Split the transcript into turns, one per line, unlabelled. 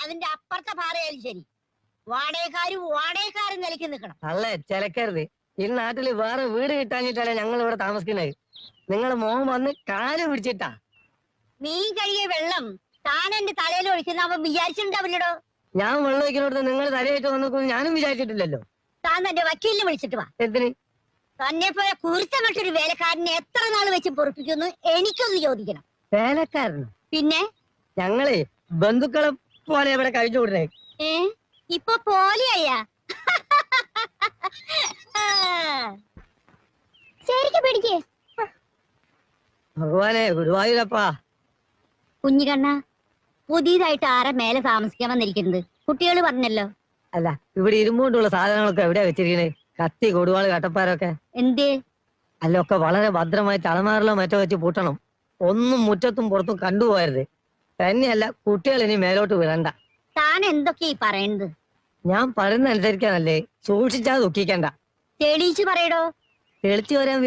അതിന്റെ അപ്പുറത്തെ പാറയാലും ശരി, വാടകക്കാരും നിലയ്ക്ക് നിൽക്കണം.
അല്ലേ ചിലക്കരുത്. ഈ നാട്ടില് വേറെ വീട് കിട്ടാഞ്ഞിട്ടല്ലേ ഞങ്ങൾ ഇവിടെ താമസിക്കുന്നത്. നിങ്ങൾ മോൻ വന്ന് കാല് പിടിച്ചിട്ടാ.
മീൻ കഴിയ വെള്ളം താൻ എന്റെ തലയിൽ ഒഴിക്കുന്ന അവൻ വിചാരിച്ചിട്ടുണ്ടാവില്ലടോ.
ഞാൻ വെള്ളം ഒഴിക്കുന്നിടത്ത് നിങ്ങൾ തലയായിട്ട് വന്നു ഞാനും വിചാരിച്ചിട്ടില്ലല്ലോ.
താൻ തന്റെ വക്കീലിനെ വിളിച്ചിട്ട് വാ.
എന്തിന്?
തന്നെ പോലെ കുരുത്തമറ്റൊരു വേലക്കാരനെ എത്ര നാൾ വെച്ച് പൊറപ്പിക്കുന്നു എനിക്കൊന്ന് ചോദിക്കണം.
വേലക്കാരനോ?
പിന്നെ
ഞങ്ങളെ ബന്ധുക്കളെ പോലെ ഇവിടെ കഴിച്ചു വിടുന്നേ.
ഇപ്പൊ പോലെയാ ശരിക്കും പിടിക്കേ.
ഭഗവാനെ ഗുരുവായൂരപ്പാ.
കുഞ്ഞിക്കണ്ണ, പുതിയതായിട്ട് ആരാ മേലെ താമസിക്കാൻ വന്നിരിക്കുന്നത്? കുട്ടികൾ പറഞ്ഞല്ലോ.
അല്ല, ഇവിടെ ഇരുമ്പുകൊണ്ടുള്ള സാധനങ്ങളൊക്കെ എവിടെയാ വെച്ചിരിക്കണേ? കത്തി, കൊടുവാള്, കട്ടപ്പാരൊക്കെ
എന്തേ?
അല്ല, ഒക്കെ വളരെ ഭദ്രമായി തലമാറിലോ മറ്റോ വെച്ച് പൂട്ടണം. ഒന്നും മുറ്റത്തും പുറത്തും കണ്ടുപോയരുത്. തന്നെയല്ല, കുട്ടികൾ ഇനി മേലോട്ട് വിടണ്ട.
താൻ എന്തൊക്കെയാ പറയുന്നത്?
ഞാൻ പറയുന്ന അനുസരിക്കാനല്ലേ, സൂക്ഷിച്ചാ ദുഃഖിക്കണ്ട.
തെളിയിച്ചു പറയടോ.
തെളിച്ചു വരാൻ